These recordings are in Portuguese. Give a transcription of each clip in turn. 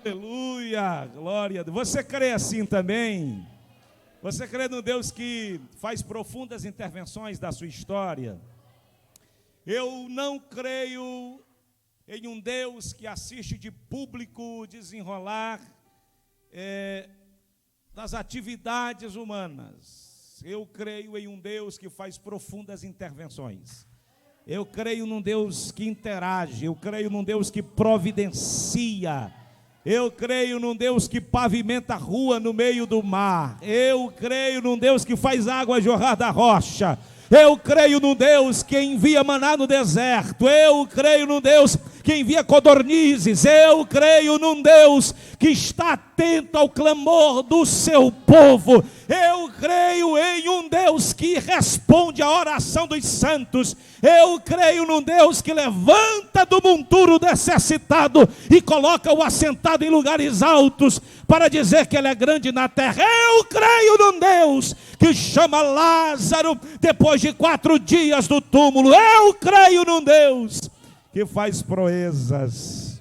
Aleluia, glória a Deus. Você crê assim também? Você crê no Deus que faz profundas intervenções da sua história? Eu não creio em um Deus que assiste de público desenrolar das atividades humanas. Eu creio em um Deus que faz profundas intervenções. Eu creio num Deus que interage. Eu creio num Deus que providencia. Eu creio num Deus que pavimenta a rua no meio do mar. Eu creio num Deus que faz água jorrar da rocha. Eu creio num Deus que envia maná no deserto. Eu creio num Deus que envia codornizes. Eu creio num Deus que está atento ao clamor do seu povo. Eu creio em um Deus que responde à oração dos santos. Eu creio num Deus que levanta do monturo necessitado e coloca-o assentado em lugares altos para dizer que Ele é grande na terra. Eu creio num Deus que chama Lázaro depois de 4 dias do túmulo. Eu creio num Deus que faz proezas.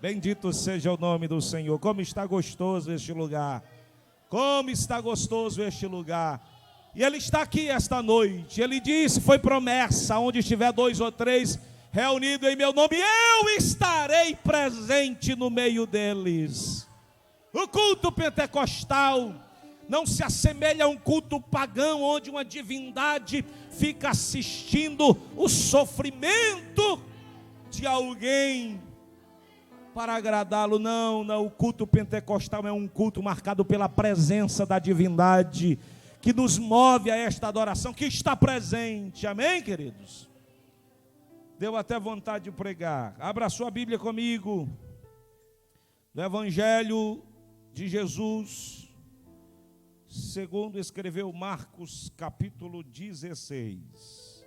Bendito seja o nome do Senhor. Como está gostoso este lugar. Como está gostoso este lugar. E Ele está aqui esta noite. Ele disse, foi promessa, onde estiver 2 ou 3 reunidos em meu nome, eu estarei presente no meio deles. O culto pentecostal não se assemelha a um culto pagão, onde uma divindade fica assistindo o sofrimento de alguém para agradá-lo. Não, o culto pentecostal é um culto marcado pela presença da divindade, que nos move a esta adoração, que está presente. Amém, queridos? Deu até vontade de pregar. Abra sua Bíblia comigo, no Evangelho de Jesus, segundo escreveu Marcos, capítulo 16.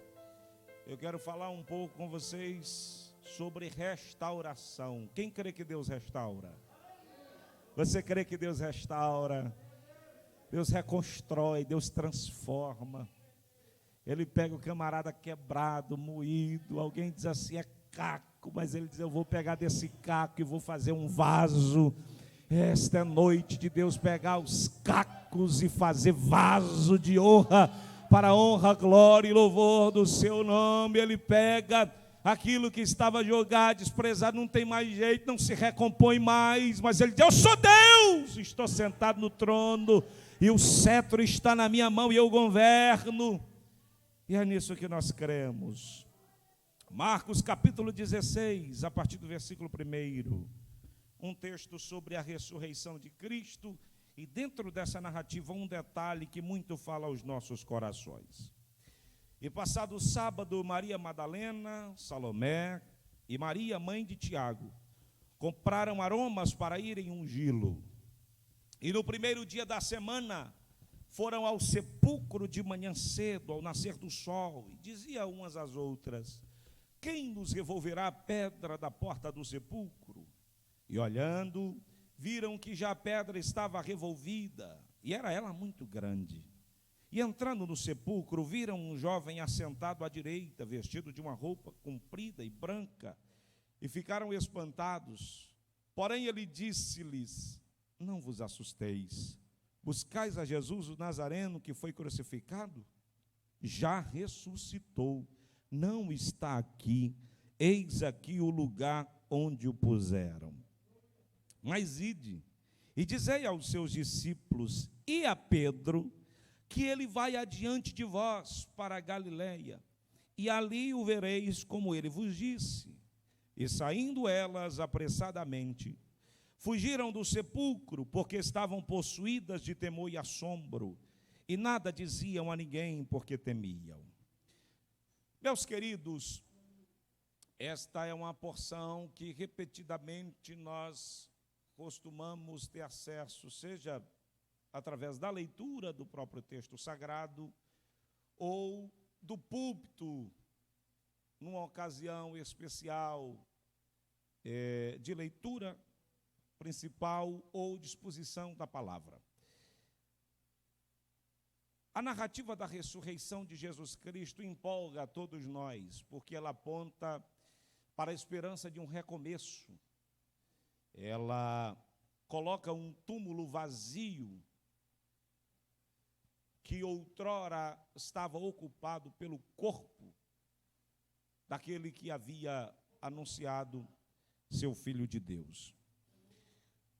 Eu quero falar um pouco com vocês sobre restauração. Quem crê que Deus restaura? Você crê que Deus restaura? Deus reconstrói, Deus transforma. Ele pega o camarada quebrado, moído. Alguém diz assim, é caco, mas ele diz, eu vou pegar desse caco e vou fazer um vaso. Esta é noite de Deus pegar os cacos e fazer vaso de honra, para a honra, glória e louvor do seu nome. Ele pega aquilo que estava jogado, desprezado, não tem mais jeito, não se recompõe mais, mas ele diz, eu sou Deus, estou sentado no trono, e o cetro está na minha mão, e eu governo. E é nisso que nós cremos. Marcos capítulo 16, a partir do versículo 1, um texto sobre a ressurreição de Cristo, e dentro dessa narrativa um detalhe que muito fala aos nossos corações. E passado o sábado, Maria Madalena, Salomé e Maria, mãe de Tiago, compraram aromas para irem ungí-lo. E no primeiro dia da semana, foram ao sepulcro de manhã cedo, ao nascer do sol, e diziam umas às outras, quem nos revolverá a pedra da porta do sepulcro? E olhando, viram que já a pedra estava revolvida, e era ela muito grande. E entrando no sepulcro, viram um jovem assentado à direita, vestido de uma roupa comprida e branca, e ficaram espantados. Porém ele disse-lhes, não vos assusteis, buscais a Jesus o Nazareno que foi crucificado? Já ressuscitou, não está aqui, eis aqui o lugar onde o puseram. Mas ide, e dizei aos seus discípulos e a Pedro, que ele vai adiante de vós para a Galileia, e ali o vereis como ele vos disse. E saindo elas apressadamente, fugiram do sepulcro, porque estavam possuídas de temor e assombro, e nada diziam a ninguém, porque temiam. Meus queridos, esta é uma porção que repetidamente nós costumamos ter acesso, seja através da leitura do próprio texto sagrado, ou do púlpito, numa ocasião especial de leitura principal ou disposição da palavra. A narrativa da ressurreição de Jesus Cristo empolga a todos nós, porque ela aponta para a esperança de um recomeço. ela coloca um túmulo vazio que outrora estava ocupado pelo corpo daquele que havia anunciado seu Filho de Deus.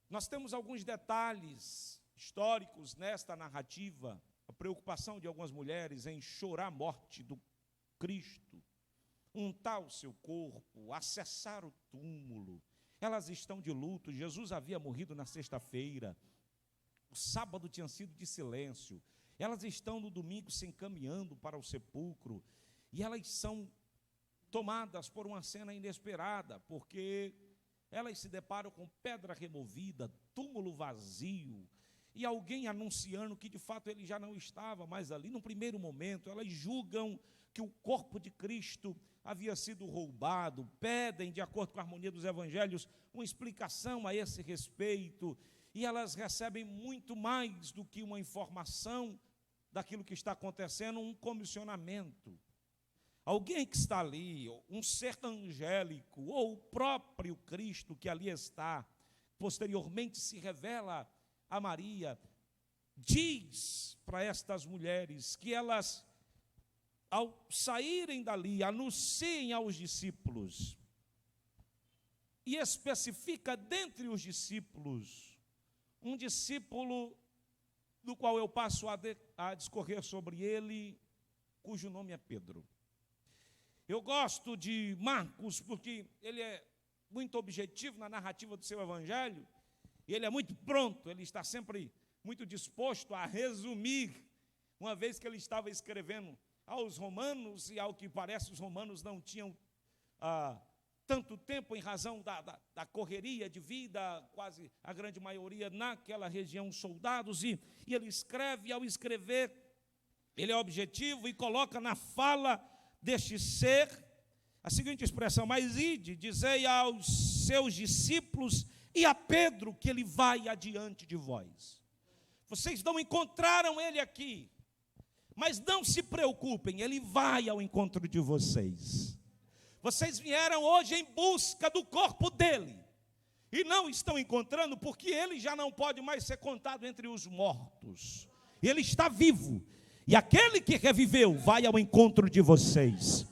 Nós temos alguns detalhes históricos nesta narrativa, a preocupação de algumas mulheres em chorar a morte do Cristo, untar o seu corpo, acessar o túmulo. Elas estão de luto. Jesus havia morrido na sexta-feira, o sábado tinha sido de silêncio. Elas estão no domingo se encaminhando para o sepulcro, e elas são tomadas por uma cena inesperada, porque elas se deparam com pedra removida, túmulo vazio, e alguém anunciando que de fato ele já não estava mais ali. No primeiro momento, elas julgam que o corpo de Cristo havia sido roubado, pedem, de acordo com a harmonia dos evangelhos, uma explicação a esse respeito, e elas recebem muito mais do que uma informação daquilo que está acontecendo, um comissionamento. Alguém que está ali, um ser angélico, ou o próprio Cristo que ali está, posteriormente se revela a Maria, diz para estas mulheres que elas, ao saírem dali, anunciem aos discípulos, e especifica dentre os discípulos, um discípulo do qual eu passo a discorrer sobre ele, cujo nome é Pedro. Eu gosto de Marcos porque ele é muito objetivo na narrativa do seu evangelho, e ele é muito pronto, ele está sempre muito disposto a resumir, uma vez que ele estava escrevendo aos romanos, e ao que parece os romanos não tinham tanto tempo em razão da correria de vida, quase a grande maioria naquela região, soldados, e ele escreve, e ao escrever, ele é objetivo e coloca na fala deste ser a seguinte expressão: mas ide, dizei aos seus discípulos e a Pedro que ele vai adiante de vós. Vocês não encontraram ele aqui, mas não se preocupem, ele vai ao encontro de vocês. Vocês vieram hoje em busca do corpo dele, e não estão encontrando, porque ele já não pode mais ser contado entre os mortos. Ele está vivo, e aquele que reviveu vai ao encontro de vocês.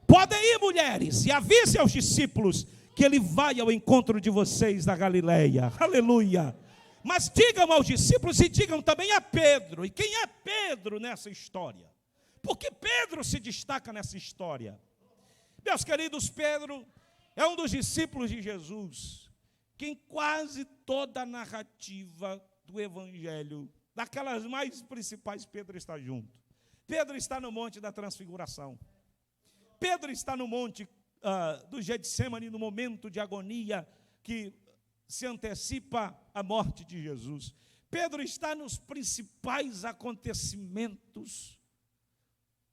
Podem ir, mulheres, e avisem aos discípulos que ele vai ao encontro de vocês da Galileia. Aleluia. Mas digam aos discípulos e digam também a Pedro. E quem é Pedro nessa história? Porque Pedro se destaca nessa história. Meus queridos, Pedro é um dos discípulos de Jesus, que em quase toda a narrativa do Evangelho, daquelas mais principais, Pedro está junto. Pedro está no Monte da Transfiguração. Pedro está no Monte do Getsêmani, no momento de agonia que se antecipa a morte de Jesus. Pedro está nos principais acontecimentos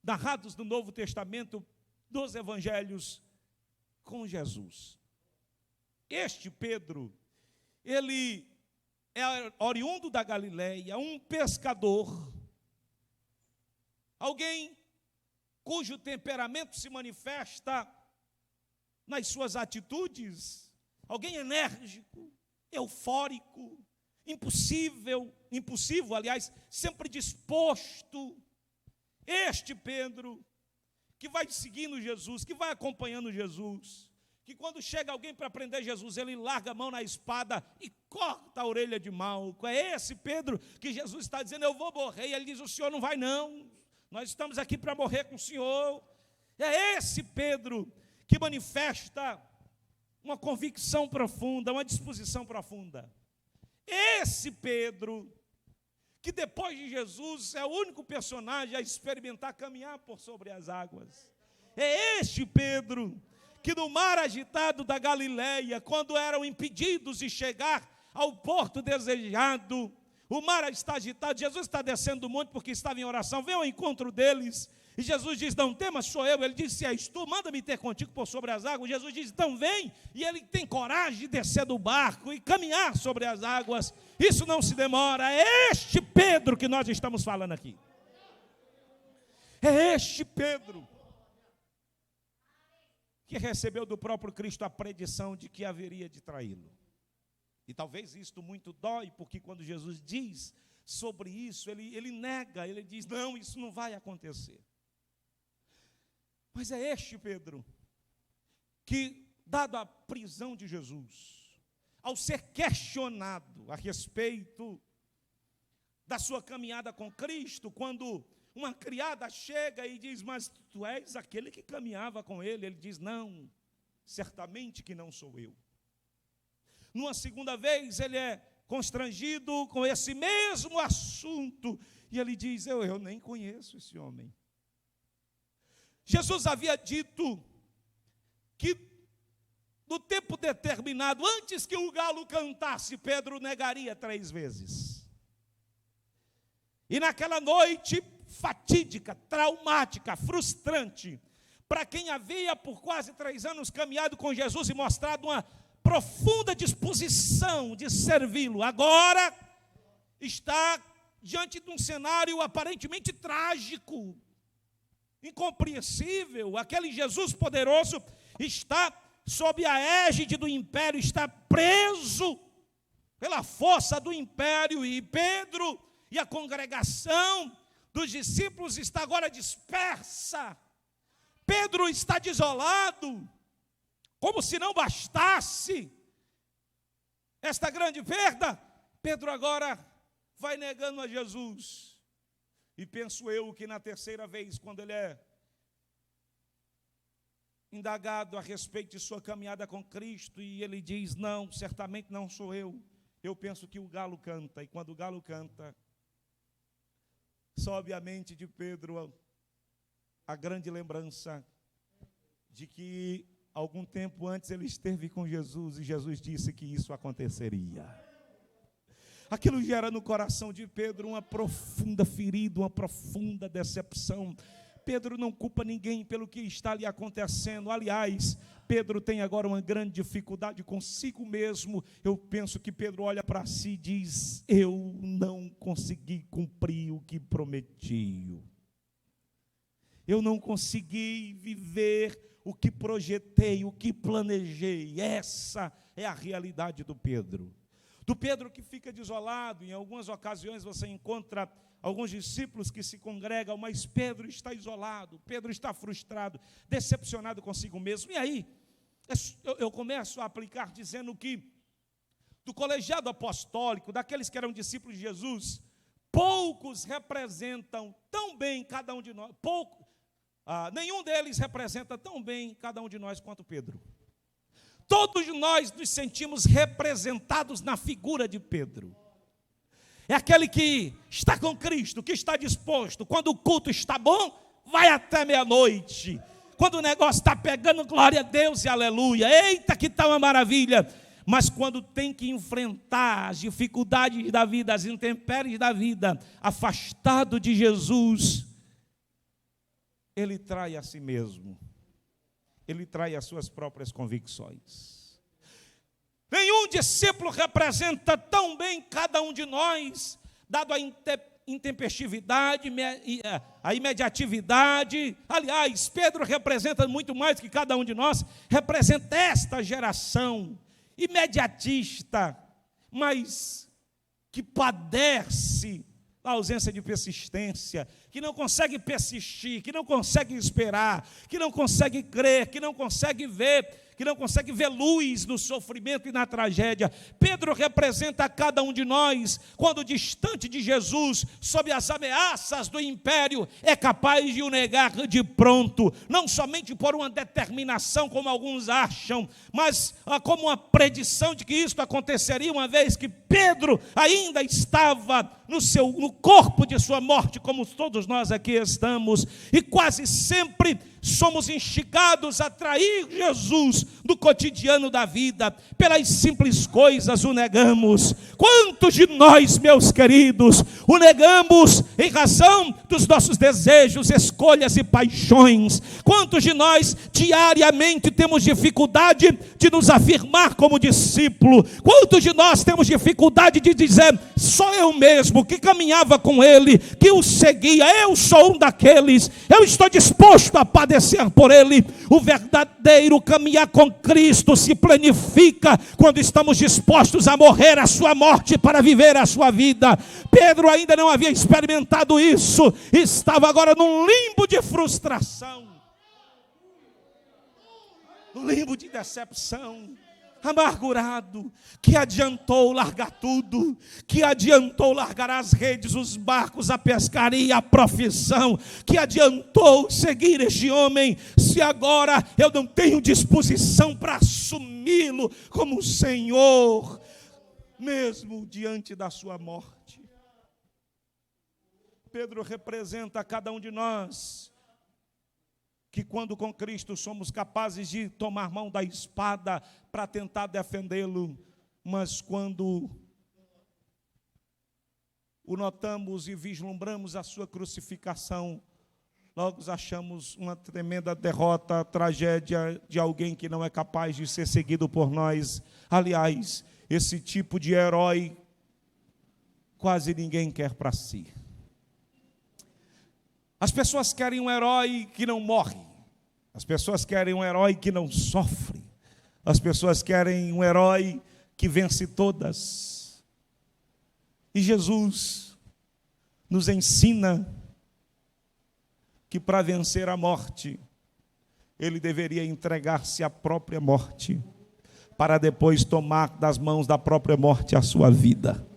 narrados no Novo Testamento, dos evangelhos, com Jesus. Este Pedro, ele é oriundo da Galileia, um pescador, alguém cujo temperamento se manifesta nas suas atitudes, alguém enérgico, eufórico, impulsivo, aliás, sempre disposto. Este Pedro, que vai seguindo Jesus, que vai acompanhando Jesus, que quando chega alguém para prender Jesus, ele larga a mão na espada e corta a orelha de Malco. É esse Pedro que Jesus está dizendo: eu vou morrer, e ele diz: o senhor não vai não, nós estamos aqui para morrer com o senhor. É esse Pedro que manifesta uma convicção profunda, uma disposição profunda. Esse Pedro que depois de Jesus é o único personagem a experimentar caminhar por sobre as águas. É este Pedro que no mar agitado da Galileia, quando eram impedidos de chegar ao porto desejado, o mar está agitado, Jesus está descendo do monte porque estava em oração, veio ao encontro deles, e Jesus diz: não temas, sou eu. Ele diz: se és tu, manda-me ter contigo por sobre as águas. Jesus diz: então vem, e ele tem coragem de descer do barco e caminhar sobre as águas. Isso não se demora. É este Pedro que nós estamos falando aqui. É este Pedro que recebeu do próprio Cristo a predição de que haveria de traí-lo. E talvez isto muito dói, porque quando Jesus diz sobre isso, ele nega, ele diz, não, isso não vai acontecer. Mas é este Pedro, que, dado a prisão de Jesus, ao ser questionado a respeito da sua caminhada com Cristo, quando uma criada chega e diz, mas tu és aquele que caminhava com ele, ele diz, não, certamente que não sou eu. Numa segunda vez, ele é constrangido com esse mesmo assunto, e ele diz, eu nem conheço esse homem. Jesus havia dito que no tempo determinado, antes que o galo cantasse, Pedro negaria 3 vezes. E naquela noite fatídica, traumática, frustrante, para quem havia por quase 3 anos caminhado com Jesus e mostrado uma profunda disposição de servi-lo, agora está diante de um cenário aparentemente trágico, incompreensível. Aquele Jesus poderoso está sob a égide do império, está preso pela força do império, e Pedro e a congregação dos discípulos está agora dispersa. Pedro está desolado, como se não bastasse esta grande perda. Pedro agora vai negando a Jesus. E penso eu que na terceira vez, quando ele é indagado a respeito de sua caminhada com Cristo, e ele diz, não, certamente não sou eu penso que o galo canta, e quando o galo canta, sobe à mente de Pedro a grande lembrança de que algum tempo antes ele esteve com Jesus, e Jesus disse que isso aconteceria. Aquilo gera no coração de Pedro uma profunda ferida, uma profunda decepção. Pedro não culpa ninguém pelo que está ali acontecendo. Aliás, Pedro tem agora uma grande dificuldade consigo mesmo. Eu penso que Pedro olha para si e diz, eu não consegui cumprir o que prometi. Eu não consegui viver o que projetei, o que planejei. Essa é a realidade do Pedro. Do Pedro que fica desolado. Em algumas ocasiões você encontra alguns discípulos que se congregam, mas Pedro está isolado, Pedro está frustrado, decepcionado consigo mesmo. E aí, eu começo a aplicar dizendo que do colegiado apostólico, daqueles que eram discípulos de Jesus, poucos representam tão bem cada um de nós, nenhum deles representa tão bem cada um de nós quanto Pedro. Todos nós nos sentimos representados na figura de Pedro. É aquele que está com Cristo, que está disposto. Quando o culto está bom, vai até meia-noite. Quando o negócio está pegando, glória a Deus e aleluia. Eita, que tal uma maravilha. Mas quando tem que enfrentar as dificuldades da vida, as intempéries da vida, afastado de Jesus, ele trai a si mesmo. Ele trai as suas próprias convicções. Nenhum discípulo representa tão bem cada um de nós, dado a intempestividade, a imediatividade. Aliás, Pedro representa muito mais que cada um de nós, representa esta geração imediatista, mas que padece a ausência de persistência, que não consegue persistir, que não consegue esperar, que não consegue crer, que não consegue ver luz no sofrimento e na tragédia. Pedro representa a cada um de nós, quando distante de Jesus, sob as ameaças do império, é capaz de o negar de pronto, não somente por uma determinação, como alguns acham, mas como uma predição de que isto aconteceria, uma vez que Pedro ainda estava no corpo de sua morte, como todos nós aqui estamos, e quase sempre somos instigados a trair Jesus do cotidiano da vida, pelas simples coisas o negamos. Quantos de nós, meus queridos, o negamos em razão dos nossos desejos, escolhas e paixões? Quantos de nós diariamente temos dificuldade de nos afirmar como discípulo? Quantos de nós temos dificuldade de dizer, sou eu mesmo que caminhava com ele, que o seguia, eu sou um daqueles, eu estou disposto a padecer padecer por Ele. O verdadeiro caminhar com Cristo se planifica quando estamos dispostos a morrer a sua morte para viver a sua vida. Pedro ainda não havia experimentado isso, estava agora num limbo de frustração, num limbo de decepção, amargurado. Que adiantou largar tudo? Que adiantou largar as redes, os barcos, a pescaria, a profissão? Que adiantou seguir este homem, se agora eu não tenho disposição para assumi-lo como Senhor, mesmo diante da sua morte? Pedro representa a cada um de nós, que quando com Cristo somos capazes de tomar mão da espada para tentar defendê-lo, mas quando o notamos e vislumbramos a sua crucificação, logo achamos uma tremenda derrota, tragédia de alguém que não é capaz de ser seguido por nós. Aliás, esse tipo de herói quase ninguém quer para si. As pessoas querem um herói que não morre. As pessoas querem um herói que não sofre. As pessoas querem um herói que vence todas. E Jesus nos ensina que para vencer a morte, Ele deveria entregar-se à própria morte, para depois tomar das mãos da própria morte a sua vida.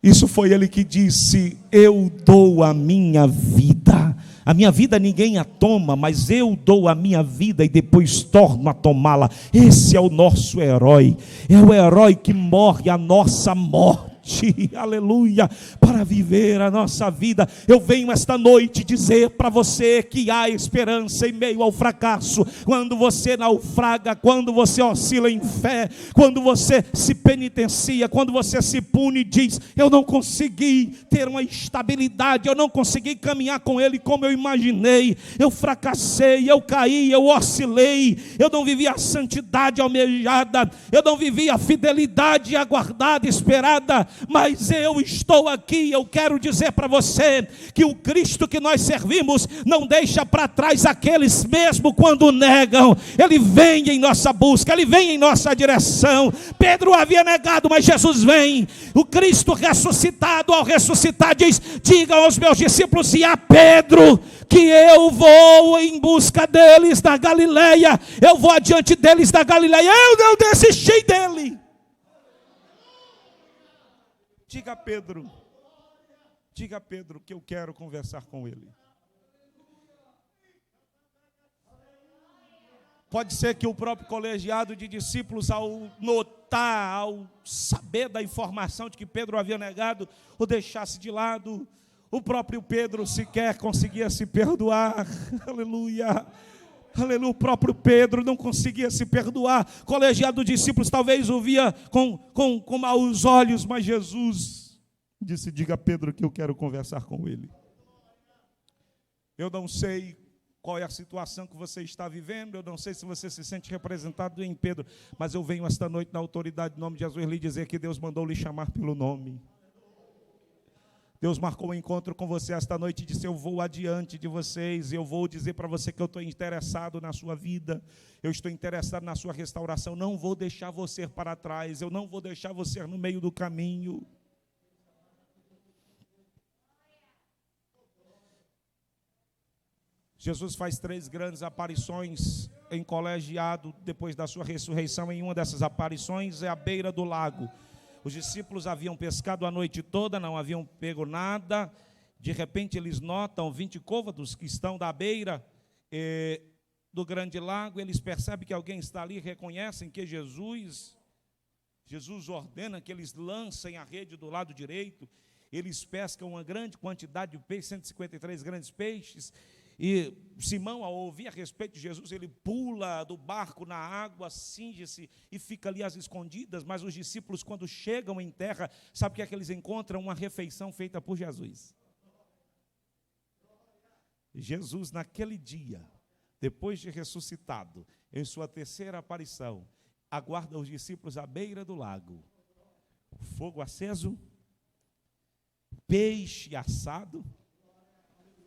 Isso foi Ele que disse: eu dou a minha vida. A minha vida ninguém a toma, mas eu dou a minha vida e depois torno a tomá-la. Esse é o nosso herói. É o herói que morre a nossa morte. Aleluia, para viver a nossa vida. Eu venho esta noite dizer para você que há esperança em meio ao fracasso. Quando você naufraga, quando você oscila em fé, quando você se penitencia, quando você se pune e diz: eu não consegui ter uma estabilidade, eu não consegui caminhar com Ele como eu imaginei, eu fracassei, eu caí, eu oscilei, eu não vivi a santidade almejada, eu não vivi a fidelidade aguardada, esperada. Mas eu estou aqui, eu quero dizer para você que o Cristo que nós servimos não deixa para trás aqueles mesmo quando negam. Ele vem em nossa busca, Ele vem em nossa direção. Pedro havia negado, mas Jesus vem. O Cristo ressuscitado, ao ressuscitar, diz: diga aos meus discípulos e a Pedro que eu vou em busca deles da Galileia. Eu vou adiante deles da Galileia. Eu não desisti dele. Diga a Pedro que eu quero conversar com ele. Pode ser que o próprio colegiado de discípulos, ao notar, ao saber da informação de que Pedro havia negado, o deixasse de lado. O próprio Pedro sequer conseguia se perdoar. Aleluia. Aleluia, o próprio Pedro não conseguia se perdoar. Colegiado de discípulos talvez o via com maus olhos, mas Jesus disse: diga a Pedro que eu quero conversar com ele. Eu não sei qual é a situação que você está vivendo, eu não sei se você se sente representado em Pedro, mas eu venho esta noite na autoridade do nome de Jesus lhe dizer que Deus mandou lhe chamar pelo nome. Deus marcou um encontro com você esta noite e disse: eu vou adiante de vocês, eu vou dizer para você que eu estou interessado na sua vida, eu estou interessado na sua restauração, não vou deixar você para trás, eu não vou deixar você no meio do caminho. Jesus faz 3 grandes aparições em colegiado depois da sua ressurreição. Em uma dessas aparições é à beira do lago. Os discípulos haviam pescado a noite toda, não haviam pego nada. De repente eles notam 20 côvados que estão da beira do grande lago. Eles percebem que alguém está ali, reconhecem que Jesus ordena que eles lancem a rede do lado direito. Eles pescam uma grande quantidade de peixes, 153 grandes peixes. E Simão, ao ouvir a respeito de Jesus, ele pula do barco na água, cinge-se e fica ali às escondidas. Mas os discípulos, quando chegam em terra, sabe o que é que eles encontram? Uma refeição feita por Jesus. Jesus, naquele dia, depois de ressuscitado, em sua 3ª aparição, aguarda os discípulos à beira do lago. Fogo aceso, peixe assado.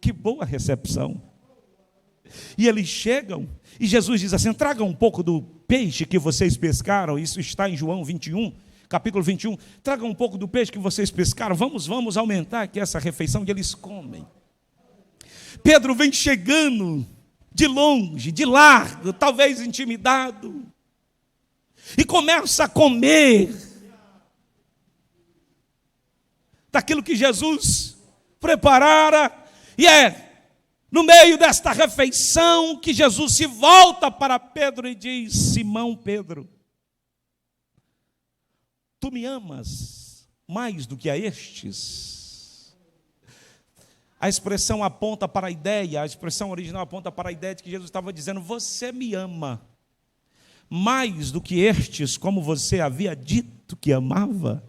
Que boa recepção. E eles chegam, e Jesus diz assim: tragam um pouco do peixe que vocês pescaram. Isso está em João 21, capítulo 21. Tragam um pouco do peixe que vocês pescaram. Vamos aumentar aqui essa refeição. E eles comem. Pedro vem chegando de longe, de largo, talvez intimidado, e começa a comer daquilo que Jesus preparara. E no meio desta refeição que Jesus se volta para Pedro e diz: Simão Pedro, tu me amas mais do que a estes? A expressão aponta para a ideia, a expressão original aponta para a ideia de que Jesus estava dizendo: você me ama mais do que estes, como você havia dito que amava.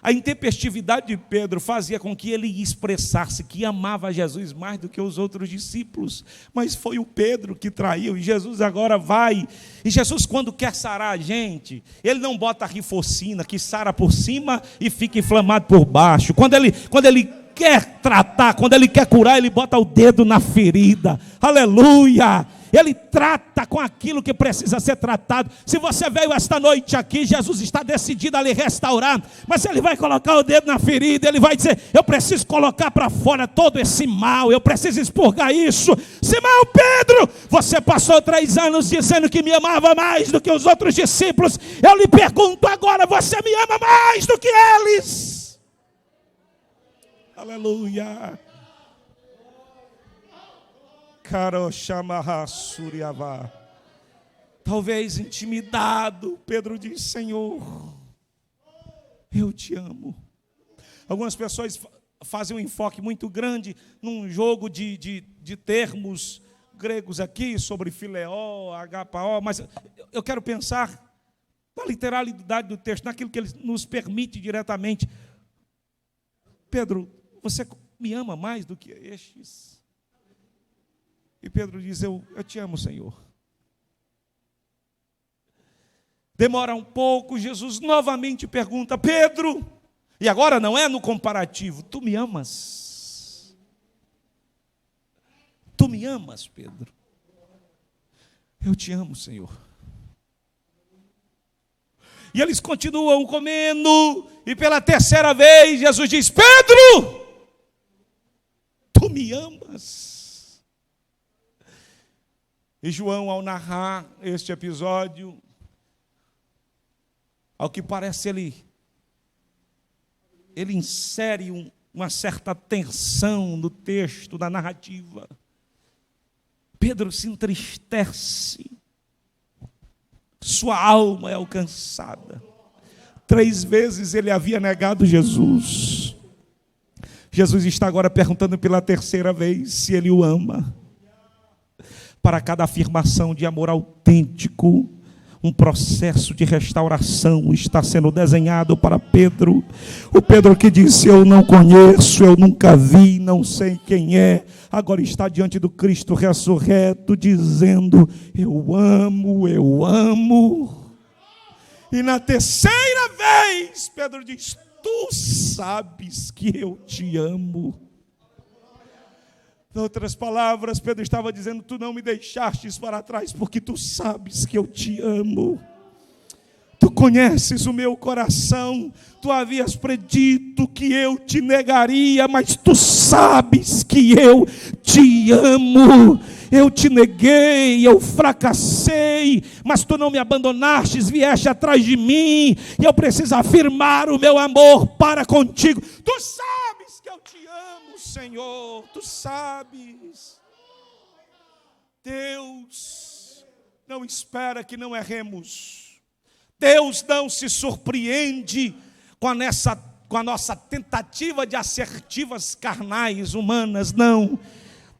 A intempestividade de Pedro fazia com que ele expressasse que amava Jesus mais do que os outros discípulos, mas foi o Pedro que traiu, e Jesus agora vai. E Jesus, quando quer sarar a gente, ele não bota rifocina que sara por cima e fica inflamado por baixo. Quando ele quer tratar, quando ele quer curar, ele bota o dedo na ferida. Aleluia! Ele trata com aquilo que precisa ser tratado. Se você veio esta noite aqui, Jesus está decidido a lhe restaurar, mas ele vai colocar o dedo na ferida, ele vai dizer: eu preciso colocar para fora todo esse mal, eu preciso expurgar isso. Simão Pedro, você passou 3 anos dizendo que me amava mais do que os outros discípulos. Eu lhe pergunto agora: você me ama mais do que eles? Aleluia. Talvez intimidado, Pedro diz: Senhor, eu te amo. Algumas pessoas fazem um enfoque muito grande num jogo de termos gregos aqui, sobre fileó, agapao, mas eu quero pensar na literalidade do texto, naquilo que ele nos permite diretamente. Pedro, você me ama mais do que estes? E Pedro diz: eu te amo, Senhor. Demora um pouco, Jesus novamente pergunta: Pedro, e agora não é no comparativo, tu me amas? Tu me amas, Pedro? Eu te amo, Senhor. E eles continuam comendo, e pela 3ª vez Jesus diz: Pedro, tu me amas? E João, ao narrar este episódio, ao que parece ele insere uma certa tensão no texto, na narrativa. Pedro se entristece, sua alma é alcançada. 3 vezes ele havia negado Jesus. Jesus está agora perguntando pela 3ª vez se ele o ama. Para cada afirmação de amor autêntico, um processo de restauração está sendo desenhado para Pedro. O Pedro que disse: eu não conheço, eu nunca vi, não sei quem é, agora está diante do Cristo ressurreto, dizendo: eu amo, eu amo. E na 3ª vez, Pedro diz: tu sabes que eu te amo. Em outras palavras, Pedro estava dizendo: tu não me deixastes para trás, porque tu sabes que eu te amo. Tu conheces o meu coração, tu havias predito que eu te negaria, mas tu sabes que eu te amo. Eu te neguei, eu fracassei, mas tu não me abandonastes, vieste atrás de mim, e eu preciso afirmar o meu amor para contigo. Tu sabes que eu te amo, Senhor, tu sabes. Deus não espera que não erremos. Deus não se surpreende com a nossa tentativa de assertivas carnais, humanas, não.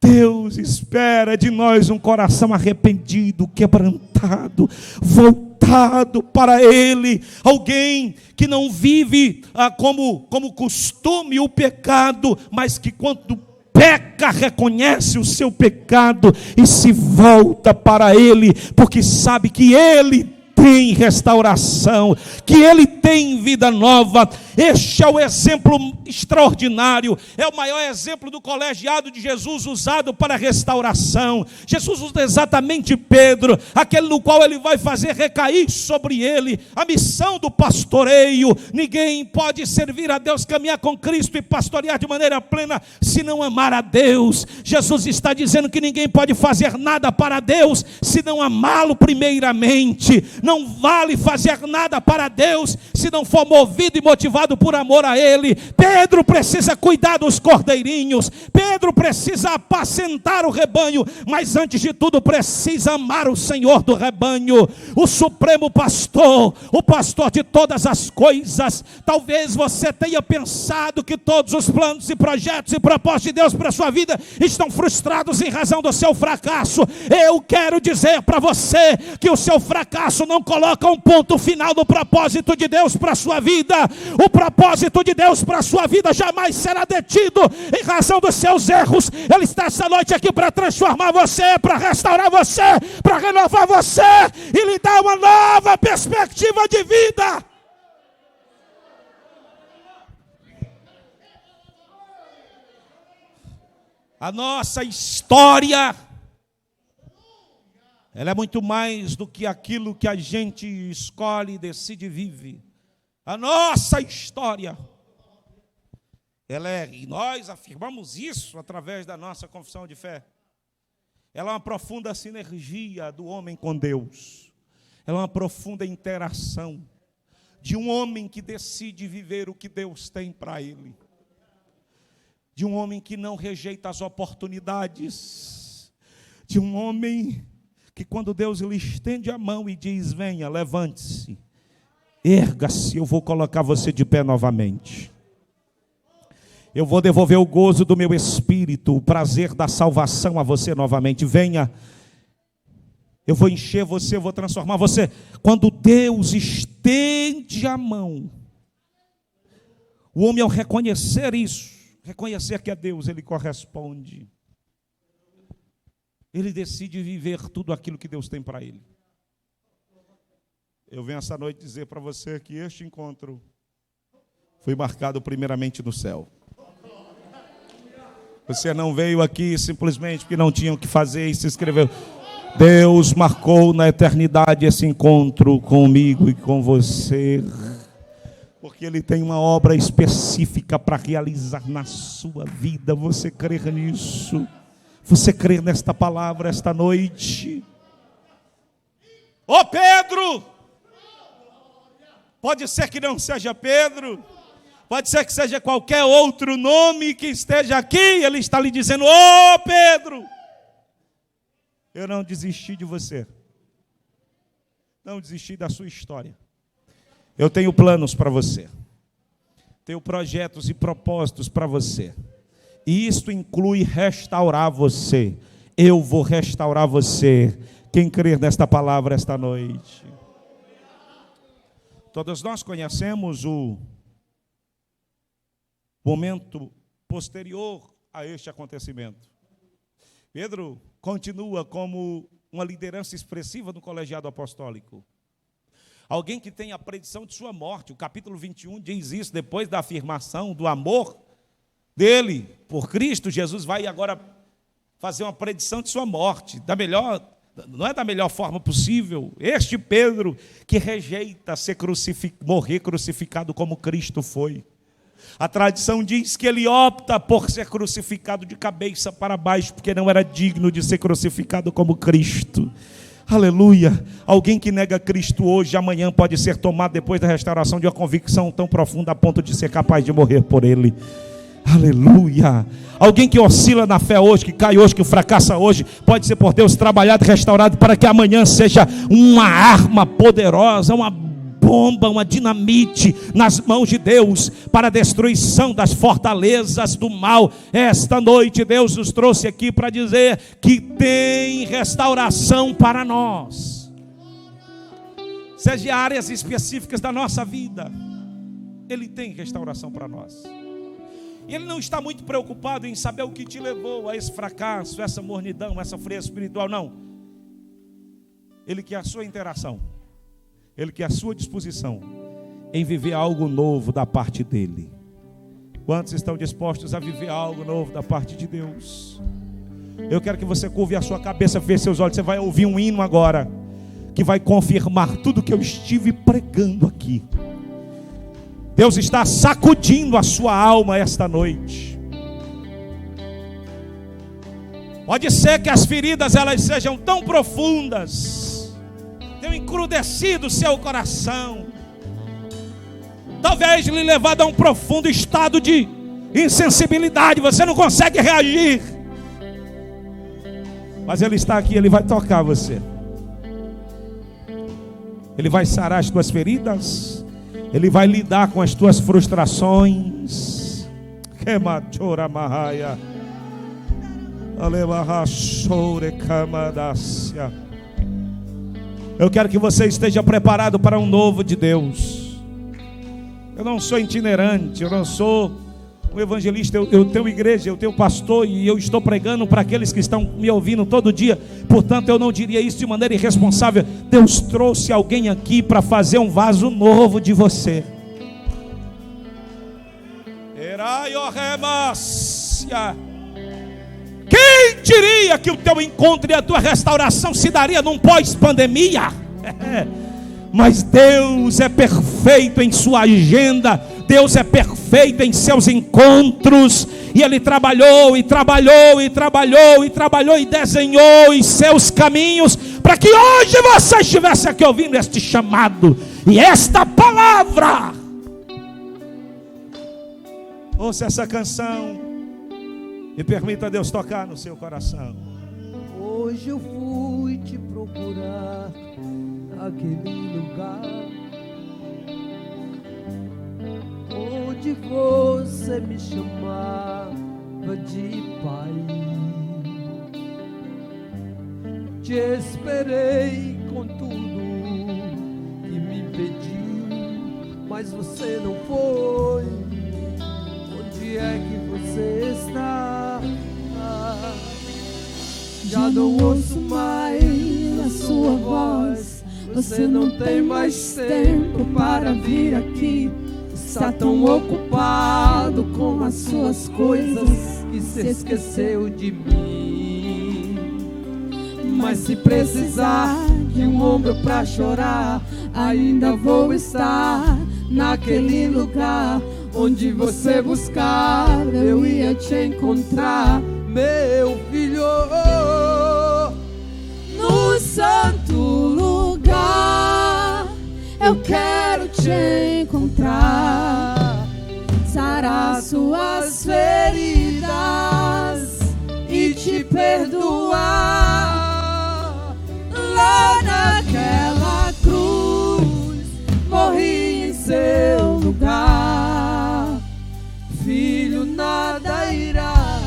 Deus espera de nós um coração arrependido, quebrantado, voltado para Ele. Alguém que não vive como costume o pecado, mas que quando peca, reconhece o seu pecado e se volta para Ele, porque sabe que Ele tem restauração, que Ele tem vida nova. Este é o exemplo extraordinário, é o maior exemplo do colegiado de Jesus usado para restauração. Jesus usa exatamente Pedro, aquele no qual ele vai fazer recair sobre ele a missão do pastoreio. Ninguém pode servir a Deus, caminhar com Cristo e pastorear de maneira plena se não amar a Deus. Jesus está dizendo que ninguém pode fazer nada para Deus se não amá-lo primeiramente. Não vale fazer nada para Deus se não for movido e motivado por amor a Ele. Pedro precisa cuidar dos cordeirinhos, Pedro precisa apacentar o rebanho, mas antes de tudo precisa amar o Senhor do rebanho, o supremo pastor, o pastor de todas as coisas. Talvez você tenha pensado que todos os planos e projetos e propósitos de Deus para a sua vida estão frustrados em razão do seu fracasso. Eu quero dizer para você que o seu fracasso não coloca um ponto final no propósito de Deus para a sua vida. O propósito de Deus para a sua vida jamais será detido em razão dos seus erros. Ele está essa noite aqui para transformar você, para restaurar você, para renovar você e lhe dar uma nova perspectiva de vida. A nossa história, ela é muito mais do que aquilo que a gente escolhe, decide e vive. A nossa história, e nós afirmamos isso através da nossa confissão de fé, ela é uma profunda sinergia do homem com Deus, ela é uma profunda interação de um homem que decide viver o que Deus tem para ele, de um homem que não rejeita as oportunidades, de um homem que quando Deus lhe estende a mão e diz: venha, levante-se, erga-se, eu vou colocar você de pé novamente. Eu vou devolver o gozo do meu espírito, o prazer da salvação a você novamente. Venha, eu vou encher você, eu vou transformar você. Quando Deus estende a mão, o homem, ao reconhecer isso, reconhecer que é Deus, ele corresponde. Ele decide viver tudo aquilo que Deus tem para ele. Eu venho essa noite dizer para você que este encontro foi marcado primeiramente no céu. Você não veio aqui simplesmente porque não tinha o que fazer e se inscreveu. Deus marcou na eternidade esse encontro comigo e com você, porque Ele tem uma obra específica para realizar na sua vida. Você crê nisso? Você crê nesta palavra esta noite? Ô Pedro! Pode ser que não seja Pedro, pode ser que seja qualquer outro nome que esteja aqui. Ele está lhe dizendo: ô Pedro, eu não desisti de você, não desisti da sua história. Eu tenho planos para você, tenho projetos e propósitos para você, e isto inclui restaurar você. Eu vou restaurar você. Quem crer nesta palavra esta noite? Todos nós conhecemos o momento posterior a este acontecimento. Pedro continua como uma liderança expressiva no colegiado apostólico. Alguém que tem a predição de sua morte. O capítulo 21 diz isso, depois da afirmação do amor dele por Cristo. Jesus vai agora fazer uma predição de sua morte, não é da melhor forma possível. Este Pedro que rejeita morrer crucificado como Cristo foi. A tradição diz que ele opta por ser crucificado de cabeça para baixo, porque não era digno de ser crucificado como Cristo. Aleluia. Alguém que nega Cristo hoje, amanhã pode ser tomado depois da restauração de uma convicção tão profunda a ponto de ser capaz de morrer por ele. Aleluia. Alguém que oscila na fé hoje, que cai hoje, que fracassa hoje, pode ser por Deus trabalhado e restaurado para que amanhã seja uma arma poderosa, uma bomba, uma dinamite nas mãos de Deus para a destruição das fortalezas do mal. Esta noite Deus nos trouxe aqui para dizer que tem restauração para nós, seja áreas específicas da nossa vida. Ele tem restauração para nós. E Ele não está muito preocupado em saber o que te levou a esse fracasso, essa mornidão, essa frieza espiritual, não. Ele quer a sua interação, Ele quer a sua disposição, em viver algo novo da parte dele. Quantos estão dispostos a viver algo novo da parte de Deus? Eu quero que você curve a sua cabeça, feche seus olhos. Você vai ouvir um hino agora que vai confirmar tudo que eu estive pregando aqui. Deus está sacudindo a sua alma esta noite. Pode ser que as feridas elas sejam tão profundas, tenham encrudecido o seu coração, talvez lhe levado a um profundo estado de insensibilidade. Você não consegue reagir, mas Ele está aqui, Ele vai tocar você. Ele vai sarar as tuas feridas, Ele vai lidar com as tuas frustrações. Eu quero que você esteja preparado para um novo de Deus. Eu não sou itinerante, eu não sou um evangelista, eu tenho igreja, eu tenho pastor e eu estou pregando para aqueles que estão me ouvindo todo dia. Portanto, eu não diria isso de maneira irresponsável. Deus trouxe alguém aqui para fazer um vaso novo de você. Quem diria que o teu encontro e a tua restauração se daria num pós-pandemia? Mas Deus é perfeito em sua agenda, Deus é perfeito em seus encontros, e Ele trabalhou e trabalhou e trabalhou e trabalhou e desenhou em seus caminhos, para que hoje você estivesse aqui ouvindo este chamado e esta palavra. Ouça essa canção e permita Deus tocar no seu coração. Hoje eu fui te procurar naquele lugar onde você me chamava de pai. Te esperei com tudo que me pediu, mas você não foi. Onde é que você está? Já não ouço mais a sua voz. Você não tem mais tempo para vir aqui. Está tão ocupado com as suas coisas que se esqueceu de mim. Mas se precisar de um ombro para chorar, ainda vou estar naquele lugar onde você buscava, eu ia te encontrar, meu filho. No santo lugar eu quero te encontrar, sarar suas feridas e te perdoar. Lá naquela cruz morri em seu lugar. Filho, nada irá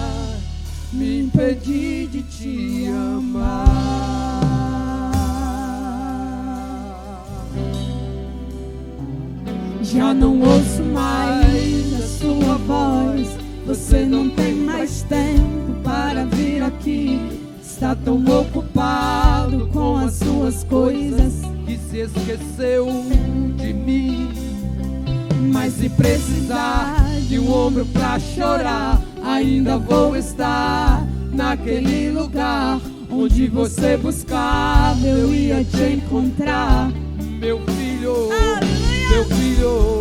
me impedir de te amar. Já não ouço mais a sua voz. Você não tem mais tempo para vir aqui. Está tão ocupado com as suas coisas que se esqueceu de mim. Mas se precisar de um ombro pra chorar, ainda vou estar naquele lugar onde você buscava, eu ia te encontrar, meu filho. Aleluia. Meu filho.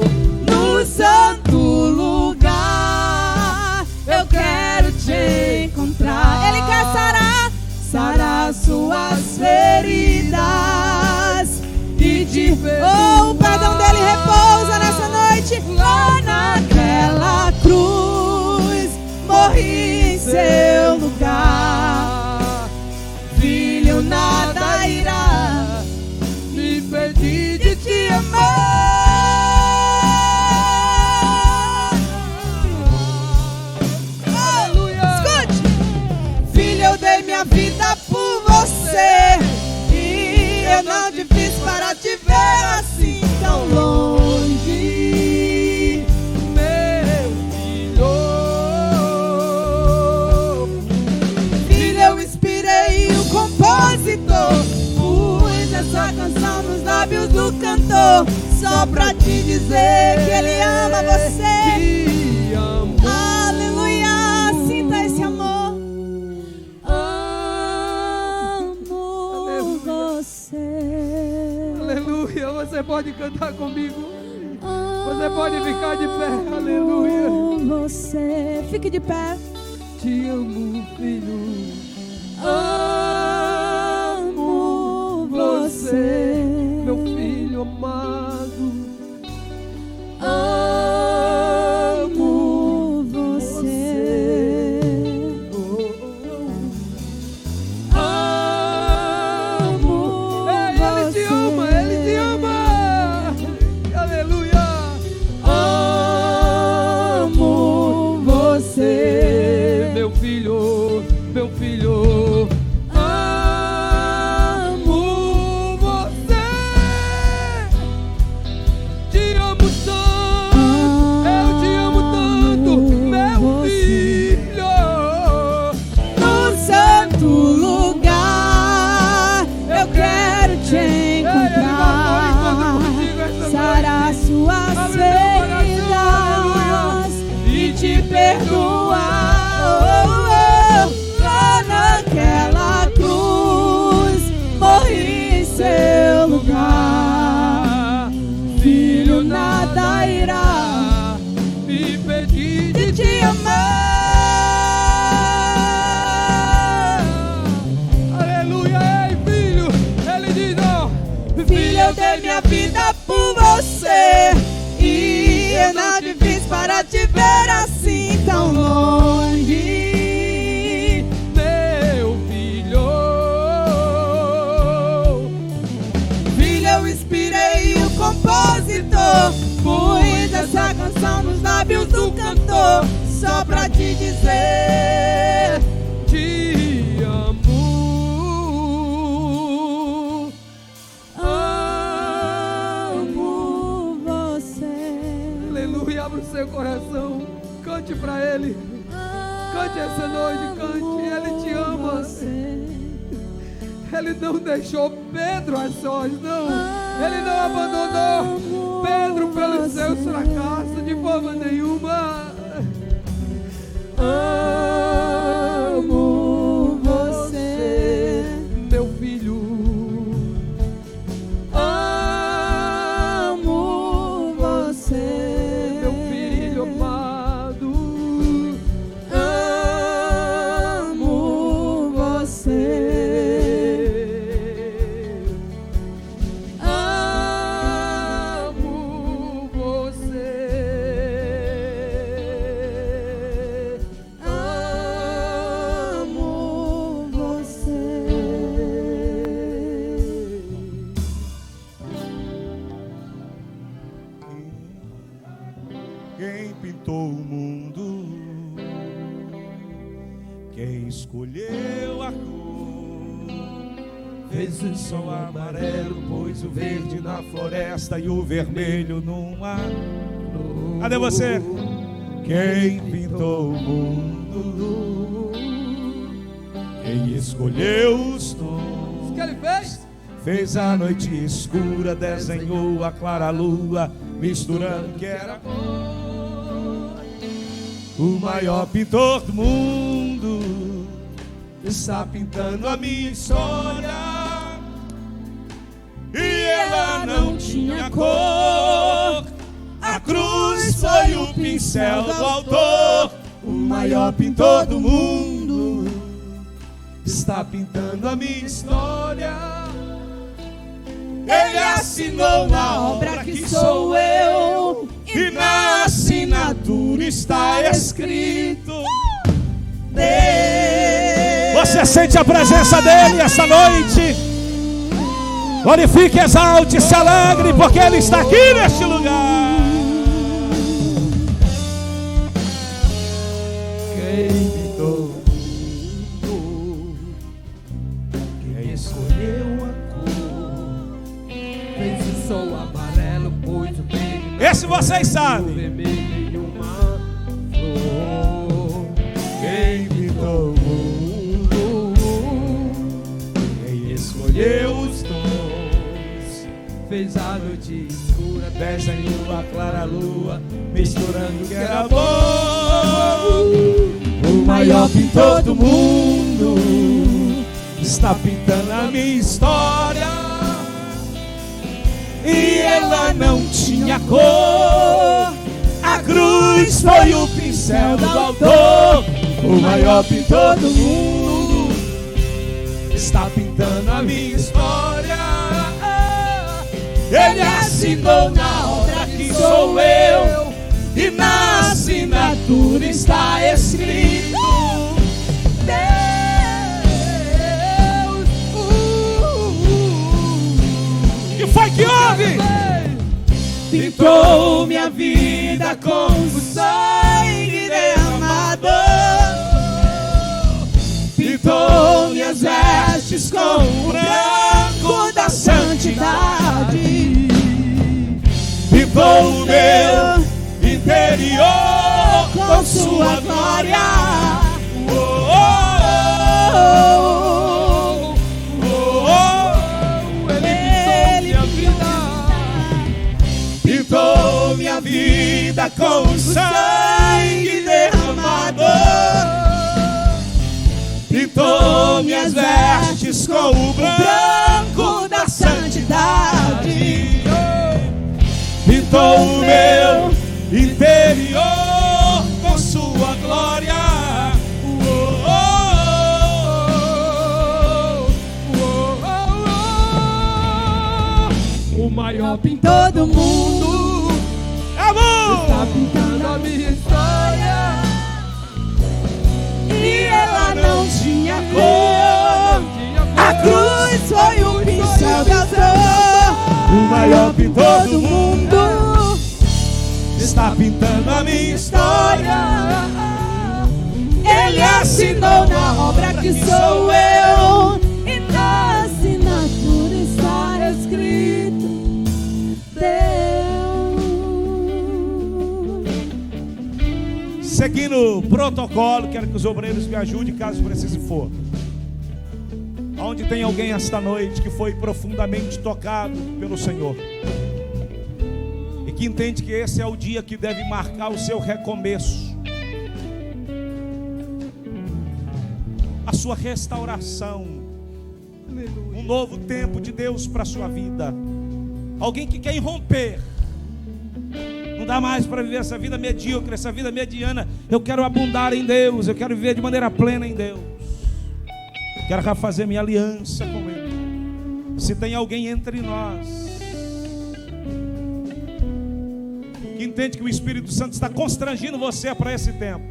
No santo lugar eu quero te encontrar. Ele quer sarar suas feridas e te perdoar. O perdão dele repousa nessa noite. Lá naquela cruz morri em seu lugar. Filho, nada irá me impedir de essa canção nos lábios do cantor, só pra te dizer que ele ama você. Te amo. Aleluia, sinta esse amor. Amo você. Aleluia, você pode cantar comigo. Você pode ficar de pé. Aleluia. Você, fique de pé. Te amo, filho. Amo você, meu filho amado. Amo você. Amo Ele te ama, ele te ama. Aleluia. Amo você. Meu filho, meu filho. Perdoa, lá naquela cruz, morri em seu lugar. Filho, nada irá me impedir de te amar. Aleluia, ei filho, ele diz, ó, filho, eu dei minha vida por você, e eu não te fiz para te ver assim tão longe. Meu filho, filho, eu inspirei o compositor, pus essa canção nos lábios do cantor, só pra te dizer, te amo. Amo você. Aleluia, abra o seu coração, cante pra ele, cante essa noite, cante, ele te ama. Ele não deixou Pedro a sós, não. Ele não abandonou Pedro pelos seus fracassos de forma nenhuma. Amo você, meu filho. Amo você, meu filho amado. Amo você. Quem pintou o mundo, quem escolheu a cor, fez o sol amarelo, pôs o verde na floresta e o vermelho no mar. Cadê você? Quem pintou o mundo, quem escolheu os tons, O que ele fez? fez a noite escura, desenhou a clara lua, misturando que era cor. O maior pintor do mundo está pintando a minha história, e ela não tinha cor. A cruz foi o pincel do autor. O maior pintor do mundo está pintando a minha história. Ele assinou na obra que sou eu, e na assinatura está escrito Deus. Você sente a presença dele essa noite? Glorifique, exalte, se alegre, porque ele está aqui neste lugar. Quem pintou o mundo, quem escolheu a cor, Fez o sol amarelo, pôs o verde. esse vocês sabem. Vermelho e uma flor. Quem pintou o mundo, quem escolheu os tons, fez a noite escura, desenhou a clara lua, misturando o que era bom. O maior pintor do mundo está pintando a minha história, e ela não tinha cor. A cruz foi o pincel do autor. O maior pintor do mundo está pintando a minha história. Ele assinou na obra que sou eu, e na assinatura está escrito: Deus. Que foi que houve? Pintou minha vida com o sangue derramado, pintou minhas vestes com o branco da santidade, pintou o meu interior com sua glória. Pintou minha vida com o sangue derramado, pintou minhas vestes com o branco da santidade, pintou o meu interior com sua glória. O maior pintor do mundo está pintando a minha história, e ela não tinha cor. A cruz foi o pincel do autor. O maior pintor do mundo está pintando a minha história. Ele assinou na obra que sou eu, E na assinatura está escrito: Deus. Seguindo o protocolo, quero que os obreiros me ajudem caso precise for. Onde tem alguém esta noite que foi profundamente tocado pelo Senhor e que entende que esse é o dia que deve marcar o seu recomeço, a sua restauração, um novo tempo de Deus para a sua vida. Alguém que quer irromper. Não dá mais para viver essa vida medíocre, essa vida mediana. Eu quero abundar em Deus, eu quero viver de maneira plena em Deus. Quero refazer minha aliança com Ele. Se tem alguém entre nós que entende que o Espírito Santo está constrangindo você para esse tempo,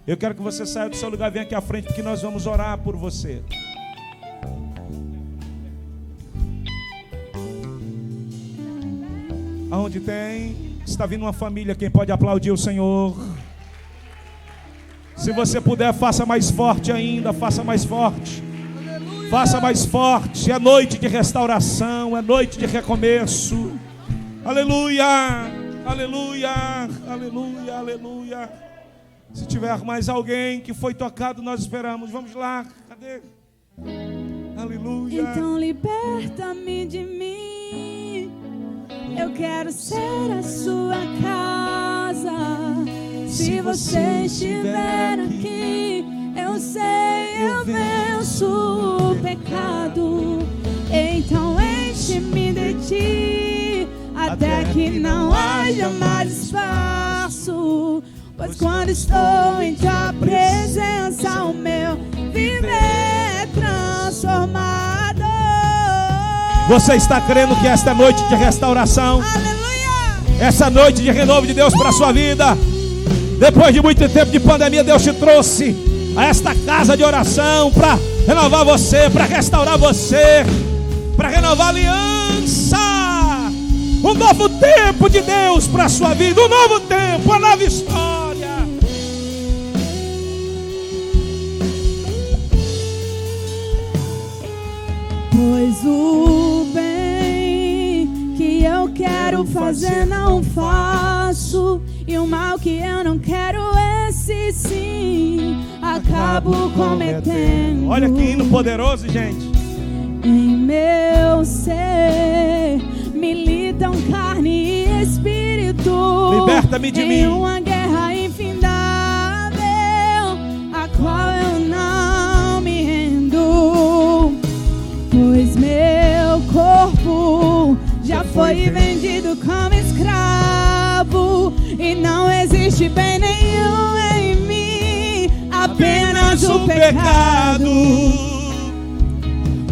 eu quero que você saia do seu lugar e venha aqui à frente, porque nós vamos orar por você. Aonde tem, está vindo uma família, quem pode aplaudir o Senhor? Se você puder, faça mais forte ainda, faça mais forte. Faça mais forte. É noite de restauração, é noite de recomeço. Aleluia, aleluia, aleluia, aleluia. Se tiver mais alguém que foi tocado, nós esperamos. Vamos lá, cadê? Aleluia. Então liberta-me de mim. Eu quero ser a sua casa. Se você estiver aqui, eu sei, eu venço o pecado. Então enche-me de ti, até que não haja mais espaço. Pois quando estou em tua presença, o meu viver é transformado. Você está crendo que esta é noite de restauração? Aleluia! Essa noite de renovo de Deus para a sua vida. Depois de muito tempo de pandemia, Deus te trouxe a esta casa de oração para renovar você, para restaurar você, para renovar a aliança. Um novo tempo de Deus para a sua vida, um novo tempo, uma nova história. Pois o bem que eu quero fazer não faço, e o mal que eu não quero, esse sim acabo cometendo. Olha que hino poderoso, gente. Em meu ser liberta-me de mim. Em uma guerra infindável, a qual eu não me rendo, pois meu corpo já foi vendido como escravo, e não existe bem nenhum em mim, apenas o pecado.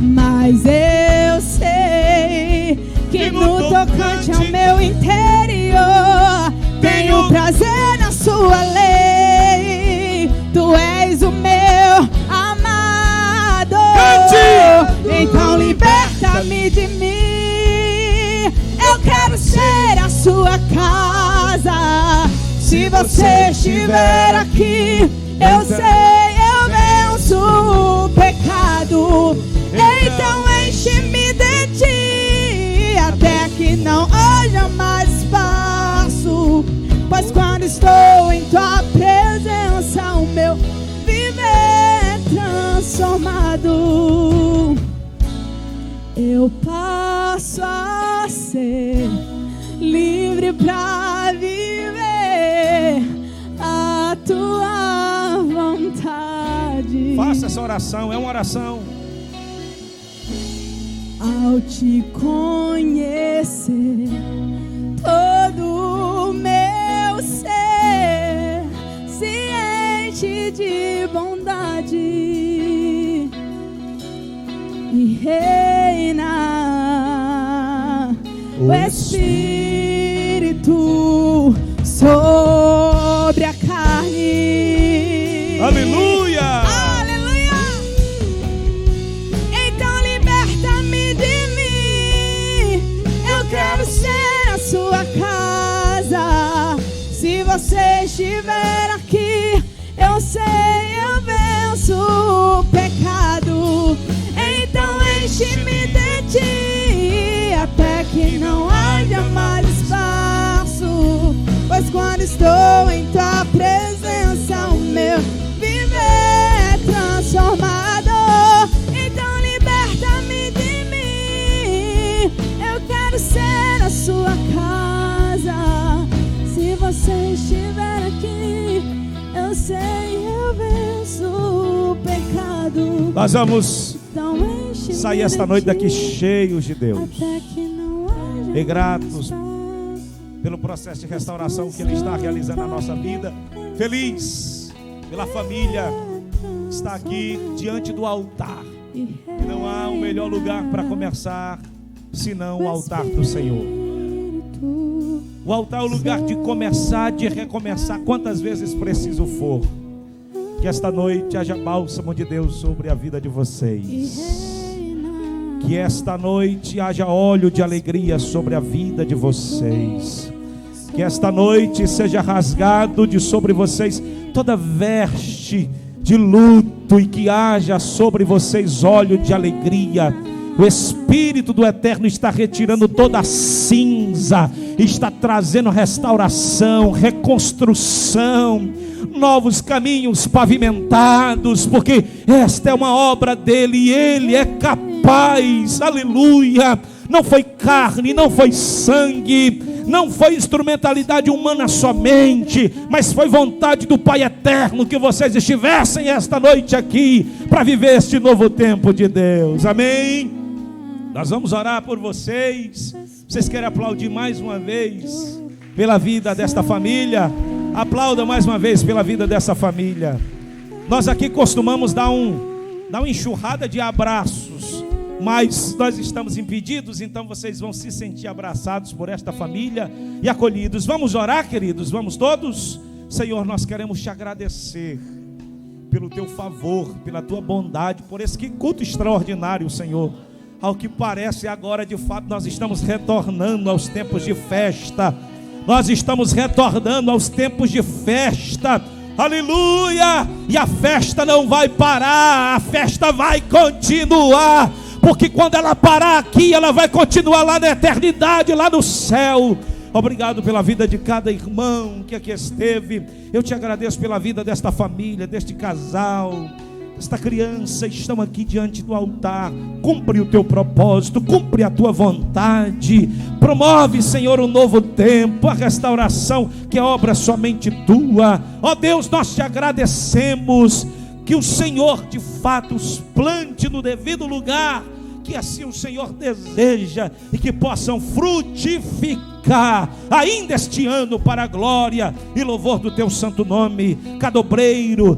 Mas eu sei que no tocante ao meu interior tenho prazer na sua lei. Tu és o meu amado. Então liberta-me de mim. Eu quero ser a sua casa. Se você estiver aqui, eu sei, eu venço o pecado. Então enche-me de ti, até que não haja mais espaço. Pois quando estou em tua presença, o meu viver é transformado. Eu passo a ser livre pra viver a tua vontade. Faça essa oração, é uma oração. Ao te conhecer, todo o meu ser se enche de bondade e reina o Espírito sobre a carne. Aleluia! Quero ser a sua casa. Se você estiver aqui, eu sei, eu venço o pecado. Então enche-me de ti, até que não haja mais espaço. Pois quando estou em tua presença, o meu viver é transformado. Então liberta-me de mim. Eu quero ser a sua casa. Se você estiver aqui, eu sei, eu venço o pecado. Nós vamos Então sair esta noite daqui cheios de Deus e gratos pelo processo de restauração que Ele está realizando na nossa vida. Feliz pela família que está aqui diante do altar. E não há um melhor lugar para começar senão o altar do Senhor. O altar é o lugar de começar, de recomeçar, quantas vezes preciso for. Que esta noite haja bálsamo de Deus sobre a vida de vocês. Que esta noite haja óleo de alegria sobre a vida de vocês. Que esta noite seja rasgado de sobre vocês toda veste de luto, e que haja sobre vocês óleo de alegria. O Espírito do Eterno está retirando toda a cinza, está trazendo restauração, reconstrução, novos caminhos pavimentados, porque esta é uma obra dele e ele é capaz. Aleluia! Não foi carne, não foi sangue, não foi instrumentalidade humana somente, mas foi vontade do Pai Eterno que vocês estivessem esta noite aqui para viver este novo tempo de Deus. Amém? Nós vamos orar por vocês. Vocês querem aplaudir mais uma vez pela vida desta família? Aplauda mais uma vez pela vida dessa família. Nós aqui costumamos dar uma enxurrada de abraços, mas nós estamos impedidos, então vocês vão se sentir abraçados por esta família e acolhidos. Vamos orar, queridos? Vamos todos? Senhor, nós queremos te agradecer pelo teu favor, pela tua bondade, por esse culto extraordinário, Senhor. Ao que parece agora, de fato, nós estamos retornando aos tempos de festa. Nós estamos retornando aos tempos de festa. Aleluia! E a festa não vai parar, a festa vai continuar. Porque quando ela parar aqui, ela vai continuar lá na eternidade, lá no céu. Obrigado pela vida de cada irmão que aqui esteve. Eu te agradeço pela vida desta família, deste casal, esta criança estão aqui diante do altar. Cumpre o teu propósito, cumpre a tua vontade. Promove, Senhor, um novo tempo, a restauração que é obra somente tua. Ó Deus, nós te agradecemos. Que o Senhor de fato os plante no devido lugar, que assim o Senhor deseja, e que possam frutificar ainda este ano para a glória e louvor do teu santo nome. Cada obreiro,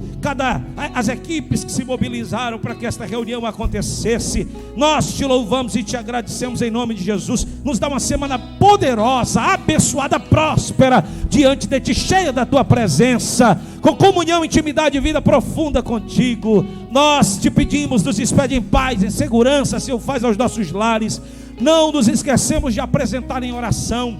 as equipes que se mobilizaram para que esta reunião acontecesse, nós te louvamos e te agradecemos em nome de Jesus. Nos dá uma semana poderosa, abençoada, próspera diante de ti, cheia da tua presença, com comunhão, intimidade e vida profunda contigo. Nós te pedimos, nos despede em paz, em segurança, assim o faz aos nossos lares. Não nos esquecemos de apresentar em oração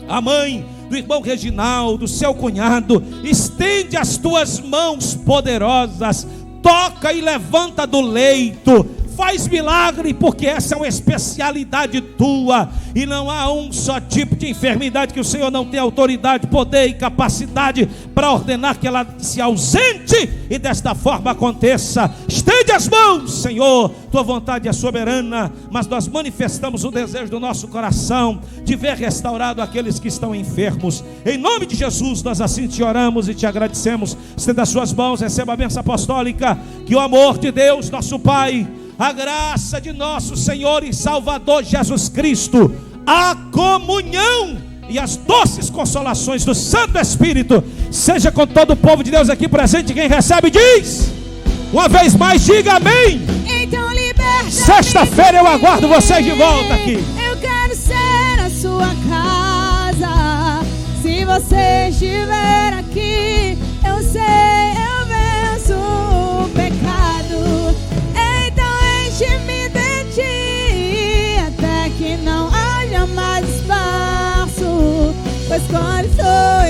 a mãe do irmão Reginaldo, seu cunhado. Estende as tuas mãos poderosas, toca e levanta do leito, faz milagre, porque essa é uma especialidade tua, e não há um só tipo de enfermidade que o Senhor não tem autoridade, poder e capacidade para ordenar que ela se ausente, e desta forma aconteça. Estende as mãos, Senhor, tua vontade é soberana, mas nós manifestamos o desejo do nosso coração de ver restaurado aqueles que estão enfermos. Em nome de Jesus nós assim te oramos e te agradecemos. Estenda as suas mãos, receba a bênção apostólica. Que o amor de Deus, nosso Pai, a graça de nosso Senhor e Salvador Jesus Cristo, a comunhão e as doces consolações do Santo Espírito seja com todo o povo de Deus aqui presente. Quem recebe diz uma vez mais, diga amém. Então liberta. Sexta-feira eu aguardo vocês de volta aqui. Eu quero ser a sua casa. Se você estiver aqui, eu sei, eu venço o pecado. Enche-me de ti, até que não haja mais espaço, pois quando sou